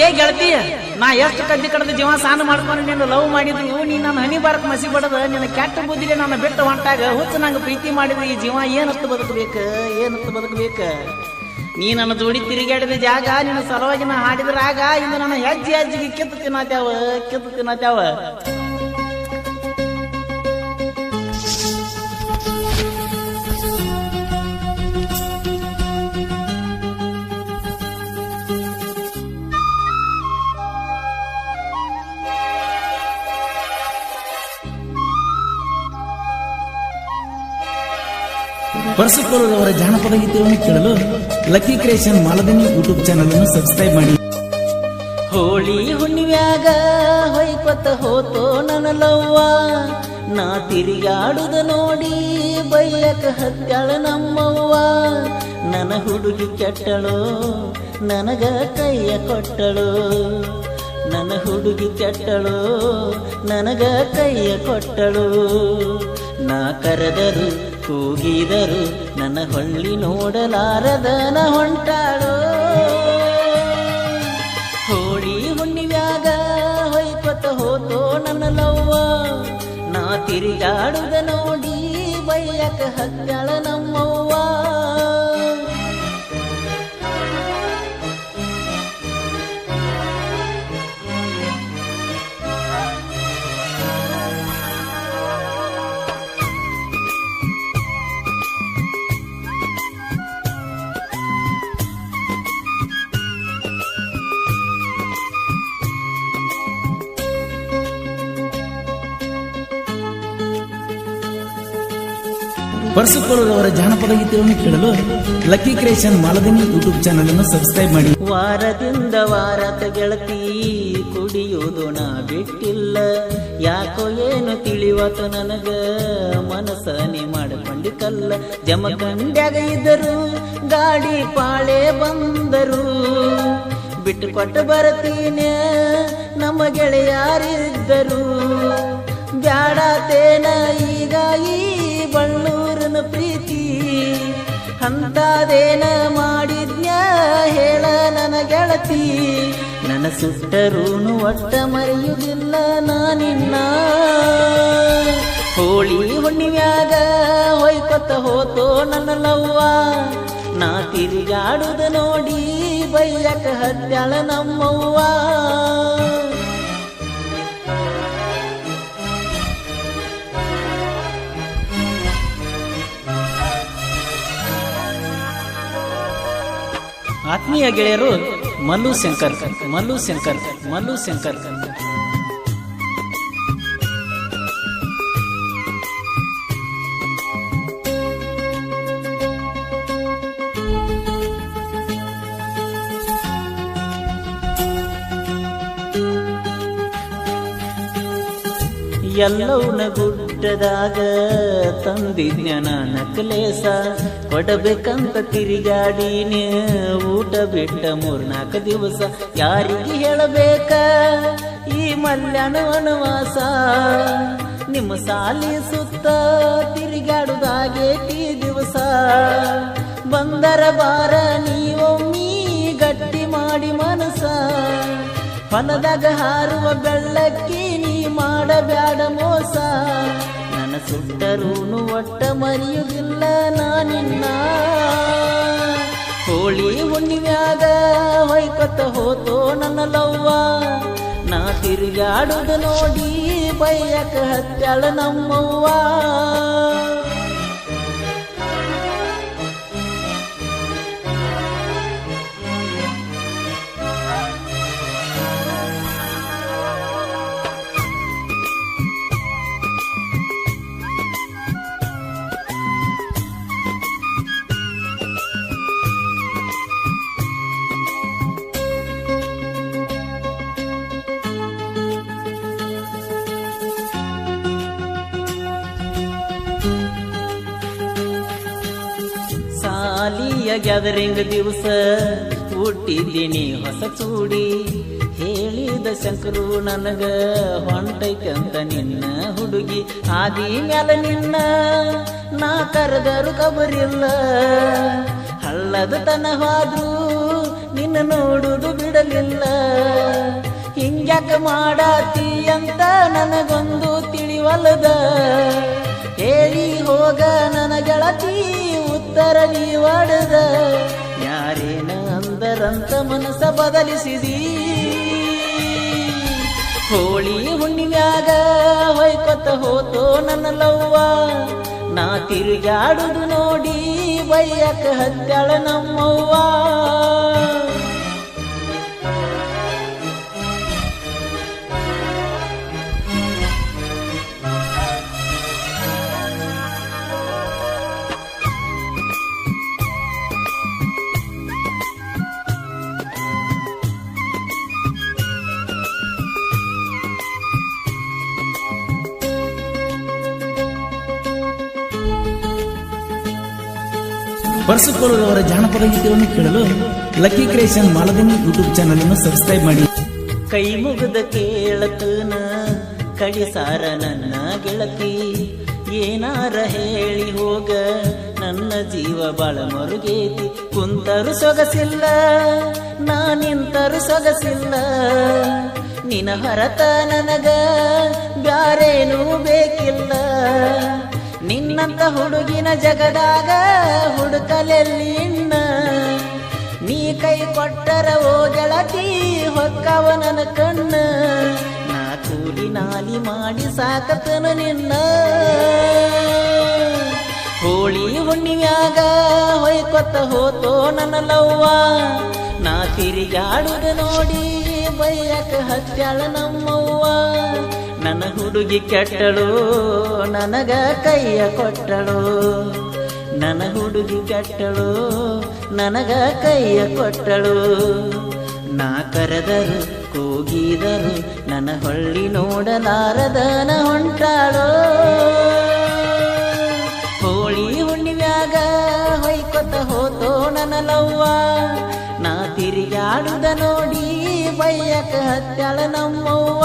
ಏ ಗೆಳತಿ, ನಾ ಎಷ್ಟು ಕದ್ದಿ ಕಡ್ದು ಜೀವ ಸಾನ ಮಾಡ್ಕೊಂಡು ನೀನು ಲವ್ ಮಾಡಿದ್ರು, ನೀ ನನ್ನ ಹನಿ ಬಾರಕ್ ಮಸಿ ಬಡದ ನಿನ್ನ ಕೆಟ್ಟ ಬುದ್ಧಿಗೆ ನನ್ನ ಬಿಟ್ಟು ಹೊಂಟಾಗ ಹುಚ್ಚು ನಂಗೆ ಪ್ರೀತಿ ಮಾಡಿದ್ರು. ಈ ಜೀವ ಏನತ್ತು ಬದುಕಬೇಕು, ಏನತ್ತು ಬದುಕಬೇಕು? ನೀ ನನ್ನ ಜೋಡಿ ತಿರುಗಾಡಿದ ಜಾಗ, ನಿನ್ನ ಸಲುವಾಗಿ ನಾ ಹಾಡಿದ್ರಾಗ ಇಂದು ನನ್ನ ಹೆಜ್ಜೆ ಹೆಜ್ಜೆಗೆ ಕಿತ್ತು ತಿನ್ನತ್ಯಾವ. ಪರಸುಕೋಲರವರ ಜಾನಪದ ಗೀತೆಯನ್ನು ಕೇಳಲು ಲಕ್ಕಿ ಕ್ರಿಯೇಷನ್ ಮಾಲದಿನಿ ಯೂಟ್ಯೂಬ್ ಚಾನಲ್ ಅನ್ನು ಸಬ್ಸ್ಕ್ರೈಬ್ ಮಾಡಿ. ಹೋಳಿ ಹುಣ್ಣಿಮ್ಯಾಗ ಹೊಯ್ಕೊತ್ತ ಹೋತೋ ನನ್ನ ಲವ್ವ, ನಾ ತಿರುಗಾಡುದ ನೋಡಿ ಬೈಯಕ ಹತ್ಯಾಳ ನಮ್ಮವ್ವ. ನನ್ನ ಹುಡುಗಿ ಕೆಟ್ಟಳು, ನನಗ ಕೈಯ ಕೊಟ್ಟಳು. ನನ್ನ ಹುಡುಗಿ ಕೆಟ್ಟಳು, ನನಗ ಕೈಯ ಕೊಟ್ಟಳು. ನಾ ಕರೆದರು ಕೂಗಿದರು, ನನ್ನ ಹೊಳ್ಳಿ ನೋಡಲಾರದನ ಹೊಂಟಾಳು. ಹೋಳಿ ಹುಣ್ಣಿಮ್ಯಾಗ ಹೊಯ್ಕೊತ್ತ ಹೋತೋ ನನ್ನ ಲವ್ವ, ನಾ ತಿರುಗಾಡುದ ನೋಡಿ ಬೈಯಕ ಹತ್ಯಾಳ ನಮ್ಮವ್ವ. ಪರಸುಕೋಲರವರ ಜಾನಪದ ಗೀತೆಯನ್ನು ಕೇಳಲು ಲಕ್ಕಿ ಕ್ರಿಯೇಷನ್ ಮಾಲದಿನಿ ಯೂಟ್ಯೂಬ್ ಚಾನಲ್ ಅನ್ನು ಸಬ್ಸ್ಕ್ರೈಬ್ ಮಾಡಿ. ವಾರದಿಂದ ವಾರತ ಗೆಳತಿ ಕುಡಿಯುವುದು ನಾ ಬಿಟ್ಟಿಲ್ಲ, ಯಾಕೋ ಏನು ತಿಳಿವತ ನನಗ ಮನಸ್ಸನೆ ಮಾಡಿಕೊಂಡಿಕಲ್ಲ. ಜಮಖಂಡ್ಯಾಗ ಇದ್ದರು ಗಾಡಿ ಪಾಳೆ ಬಂದರು, ಬಿಟ್ಟು ಕೊಟ್ಟು ಬರ್ತೀನಿ ನಮ್ಮ ಗೆಳೆಯಾರಿದ್ದರು. ಬ್ಯಾಡತೇನ ಈಗ ಈ ಬಳ್ಳೂರನ ಪ್ರೀತಿ, ಅಂತದೇನ ಮಾಡಿದ್ನ್ಯ ಹೇಳ ನನ್ನ ಗೆಳತಿ. ನನ್ನ ಸುಟ್ಟರೂನು ಒಟ್ಟ ಮರೆಯುವುದಿಲ್ಲ ನಾನಿನ್ನ. ಹೋಳಿ ಹುಣ್ಣಿಮ್ಯಾಗ ಹೊಯ್ಕೊತ್ತ ಹೋತೋ ನನ್ನ ಲವ್ವ, ನಾ ತಿರುಗಾಡುದ ನೋಡಿ ಬೈಯಕ ಹತ್ಯಾಳ ನಮ್ಮವ್ವ. ಆತ್ಮೀಯ ಗೆಳೆಯರು, ಮಲ್ಲು ಶಂಕರ್. ಎಲ್ಲವನ ಗುಡ್ಡದಾಗ ತಂದಿದ್ನ ನಕಲೇಸ, ಕೊಡಬೇಕಂತ ತಿರುಗಾಡಿನ ಊಟ ಬಿಟ್ಟ 3-4 ದಿವಸ. ಯಾರಿಗೆ ಹೇಳಬೇಕ ಈ ಮಲ್ಯಾಣ ವನವಾಸ, ನಿಮ್ಮ ಸಾಲಿ ಸುತ್ತ ತಿರುಗಾಡುದಾಗೇತಿ ದಿವಸ. ಬಂದರ ಬಾರ ನೀವೊಮ್ಮಿ ಗಟ್ಟಿ ಮಾಡಿ ಮನಸ, ಹೊಲದಾಗ ಹಾರುವ ಬೆಳ್ಳಕ್ಕಿ ನೀ ಮಾಡಬ್ಯಾಡ ಮೋಸ. ನನ್ನ ಸುಟ್ಟರೂನು ಒಟ್ಟ ಮರೆಯುವುದಿಲ್ಲ ನಾನಿನ್ನ. ಹೋಳಿ ಹುಣ್ಣಿಮ್ಯಾಗ ಹೊಯ್ಕೊತ್ತ ಹೋತೋ ನನ್ನ ಲವ್ವ, ನಾ ತಿರುಗಾಡುದ ನೋಡಿ ಬೈಯಕ ಹತ್ಯಾಳ ನಮ್ಮವ್ವ. ಸಾಲಿಯ ಗ್ಯಾದರಿಂಗ್ ದಿವಸ ಹುಟ್ಟಿದ್ದೀನಿ ಹೊಸ ಚೂಡಿ, ಹೇಳಿದ ಶಂಕರು ನನಗ ಹೊಂಟೈತಂತ ನಿನ್ನ ಹುಡುಗಿ. ಆದಿ ಮ್ಯಾಲ ನಿನ್ನ ನಾ ಕರೆದರು ಕಬರಿಲ್ಲ, ಹಳ್ಳದ ತನ ಹೋದ್ರು ನಿನ್ನ ನೋಡುದು ಬಿಡಲಿಲ್ಲ. ಸಿಗಲಿಲ್ಲ. ಹಿಂಗ್ಯಾಕ ಮಾಡಾತಿ ಅಂತ ನನಗೊಂದು ತಿಳಿವಲ್ಲದ. ಹೇಳಿ ಹೋಗ ನನ್ನ ಗೆಳತಿ ಉತ್ತರ ನೀವಡದ. ಯಾರೇನ ಅಂದರಂತ ಮನಸ್ಸ ಬದಲಿಸಿದಿ. ಹೋಳಿ ಹುಣ್ಣಿಮ್ಯಾಗ ಹೊಯ್ಕೊತ ಹೋತೋ ನನ್ನ ಲವ್ವ. ನಾ ತಿರುಗಾಡುದು ನೋಡಿ ಬೈಯಕ ಹತ್ತಾಳ ನಮ್ಮವ್ವ. ಪರಸುಕೋಲದವರ ಜಾನಪದ ಗೀತೆಗಳನ್ನು ಕೇಳಲು ಲಕ್ಕಿ ಕ್ರಿಯೇಷನ್ ಮಾಲದಿನಿ ಯೂಟ್ಯೂಬ್ ಚಾನಲ್ ಅನ್ನು ಸಬ್ಸ್ಕ್ರೈಬ್ ಮಾಡಿ. ಕೈ ಮುಗಿದ ಕೇಳತನ ಕಡಿಸಾರ ನನ್ನ ಗೆಳತಿ. ಏನಾರ ಹೇಳಿ ಹೋಗ ನನ್ನ ಜೀವ ಬಾಳ ಮರುಗೇತಿ. ಕುಂತರು ಸೊಗಸಿಲ್ಲ ನಾ ನಿಂತರು ಸೊಗಸಿಲ್ಲ. ನಿನ ಹೊರತ ನನಗ ಬ್ಯಾರೇನೂ ಬೇಕಿಲ್ಲ. ನಿನ್ನಂತ ಹುಡುಗಿನ ಜಗದಾಗ ಹುಡುಕಲೆಲ್ಲಿ ಇನ್ನ. ನೀ ಕೈ ಕೊಟ್ಟರ ಓ ಗೆಳತಿ ಹೊಕ್ಕವ ನನ್ನ ಕಣ್ಣ. ನಾ ಕೂಲಿ ನಾಲಿ ಮಾಡಿ ಸಾಕತನ ನಿನ್ನ. ಹೋಳಿ ಹುಣ್ಣಿಮ್ಯಾಗ ಹೊಯ್ಕೊತ್ತ ಹೋತೋ ನನ್ನ ಲವ್ವ. ನಾ ತಿರುಗಾಡುದ ನೋಡಿ ಬೈಯಕ ಹತ್ಯಾಳ ನಮ್ಮವ್ವ. ನನ್ನ ಹುಡುಗಿ ಕೆಟ್ಟಳು ನನಗ ಕೈಯ ಕೊಟ್ಟಳು. ನನ್ನ ಹುಡುಗಿ ಕೆಟ್ಟಳು ನನಗ ಕೈಯ ಕೊಟ್ಟಳು. ನಾ ಕರೆದರು ಕೂಗಿದರು ನನ್ನ ಹೊಳ್ಳಿ ನೋಡಲಾರದನ ಹೊಂಟಾಳು. ಹೋಳಿ ಹುಣ್ಣಿಮ್ಯಾಗ ಹೊಯ್ಕೊತ ಹೋತೋ ನನ್ನ ಲವ್ವ. ನಾ ತಿರುಗಾಡುದ ನೋಡಿ ಬೈಯಕ ಹತ್ತಾಳ ನಮ್ಮವ್ವ.